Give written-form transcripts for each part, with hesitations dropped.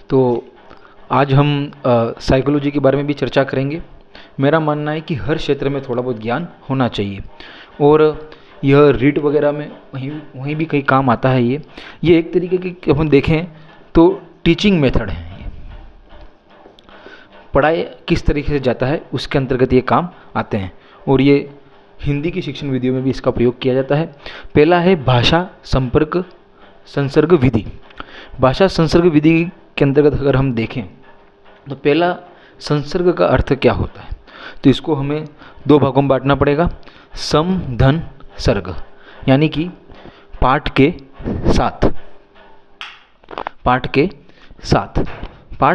तो आज हम साइकोलॉजी के बारे में भी चर्चा करेंगे। मेरा मानना है कि हर क्षेत्र में थोड़ा बहुत ज्ञान होना चाहिए और यह रीड वगैरह में वहीं भी कई काम आता है। ये एक तरीके की अपन देखें तो टीचिंग मेथड है। ये पढ़ाई किस तरीके से जाता है उसके अंतर्गत ये काम आते हैं और ये हिंदी की शिक्षण विधियों में भी इसका प्रयोग किया जाता है। पहला है भाषा संपर्क संसर्ग विधि। भाषा संसर्ग विधि के अंतर्गत अगर हम देखें तो पहला संसर्ग का अर्थ क्या होता है, तो इसको हमें दो भागों में बांटना पड़ेगा। सम धन सर्ग, यानी कि पाठ के साथ पाठ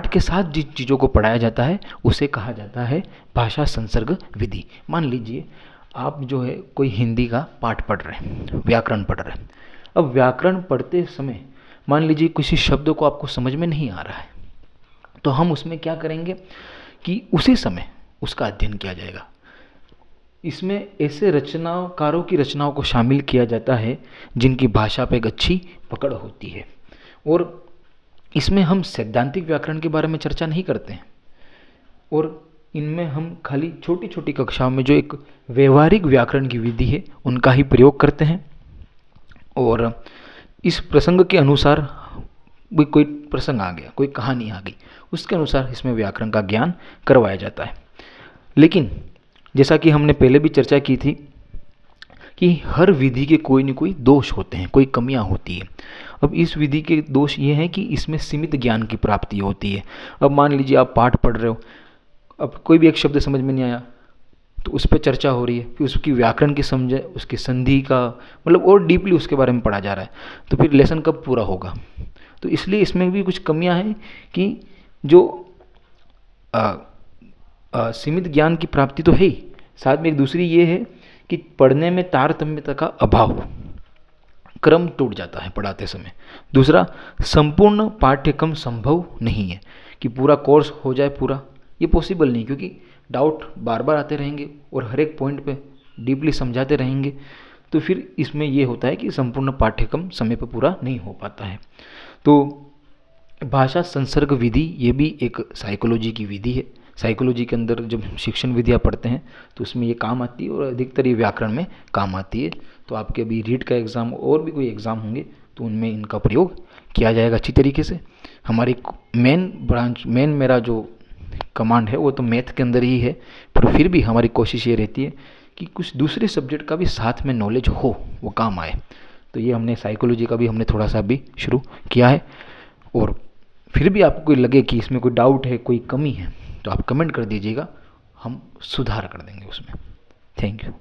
के साथ जिन चीज़ों को पढ़ाया जाता है उसे कहा जाता है भाषा संसर्ग विधि। मान लीजिए आप जो है कोई हिंदी का पाठ पढ़ रहे हैं, व्याकरण पढ़ रहे हैं। अब व्याकरण पढ़ते समय मान लीजिए किसी शब्द को आपको समझ में नहीं आ रहा है, तो हम उसमें क्या करेंगे कि उसी समय उसका अध्ययन किया जाएगा। इसमें ऐसे रचनाकारों की रचनाओं को शामिल किया जाता है जिनकी भाषा पे एक अच्छी पकड़ होती है। और इसमें हम सैद्धांतिक व्याकरण के बारे में चर्चा नहीं करते हैं और इनमें हम खाली छोटी छोटी कक्षाओं में जो एक व्यवहारिक व्याकरण की विधि है उनका ही प्रयोग करते हैं। और इस प्रसंग के अनुसार कोई प्रसंग आ गया, कोई कहानी आ गई, उसके अनुसार इसमें व्याकरण का ज्ञान करवाया जाता है। लेकिन जैसा कि हमने पहले भी चर्चा की थी कि हर विधि के कोई न कोई दोष होते हैं, कोई कमियां होती है। अब इस विधि के दोष ये हैं कि इसमें सीमित ज्ञान की प्राप्ति होती है। अब मान लीजिए आप पाठ पढ़ रहे हो, अब कोई भी एक शब्द समझ में नहीं आया तो उस पर चर्चा हो रही है, फिर उसकी व्याकरण की समझ, उसकी संधि का मतलब और डीपली उसके बारे में पढ़ा जा रहा है, तो फिर लेसन कब पूरा होगा। तो इसलिए इसमें भी कुछ कमियां हैं कि जो सीमित ज्ञान की प्राप्ति तो है ही, साथ में एक दूसरी ये है कि पढ़ने में तारतम्यता का अभाव, क्रम टूट जाता है पढ़ाते समय। दूसरा, संपूर्ण पाठ्यक्रम संभव नहीं है कि पूरा कोर्स हो जाए पूरा, ये पॉसिबल नहीं, क्योंकि डाउट बार बार आते रहेंगे और हर एक पॉइंट पे डीपली समझाते रहेंगे। तो फिर इसमें ये होता है कि संपूर्ण पाठ्यक्रम समय पर पूरा नहीं हो पाता है। तो भाषा संसर्ग विधि ये भी एक साइकोलॉजी की विधि है। साइकोलॉजी के अंदर जब शिक्षण विधियाँ पढ़ते हैं तो उसमें ये काम आती है और अधिकतर ये व्याकरण में काम आती है। तो आपके अभी रीड का एग्ज़ाम और भी कोई एग्ज़ाम होंगे तो उनमें इनका प्रयोग किया जाएगा अच्छी तरीके से। हमारी मेन मेरा जो कमांड है वो तो मैथ के अंदर ही है, पर फिर भी हमारी कोशिश ये रहती है कि कुछ दूसरे सब्जेक्ट का भी साथ में नॉलेज हो, वो काम आए। तो ये हमने साइकोलॉजी का भी हमने थोड़ा सा भी शुरू किया है। और फिर भी आपको कोई लगे कि इसमें कोई डाउट है, कोई कमी है, तो आप कमेंट कर दीजिएगा, हम सुधार कर देंगे उसमें। Thank you.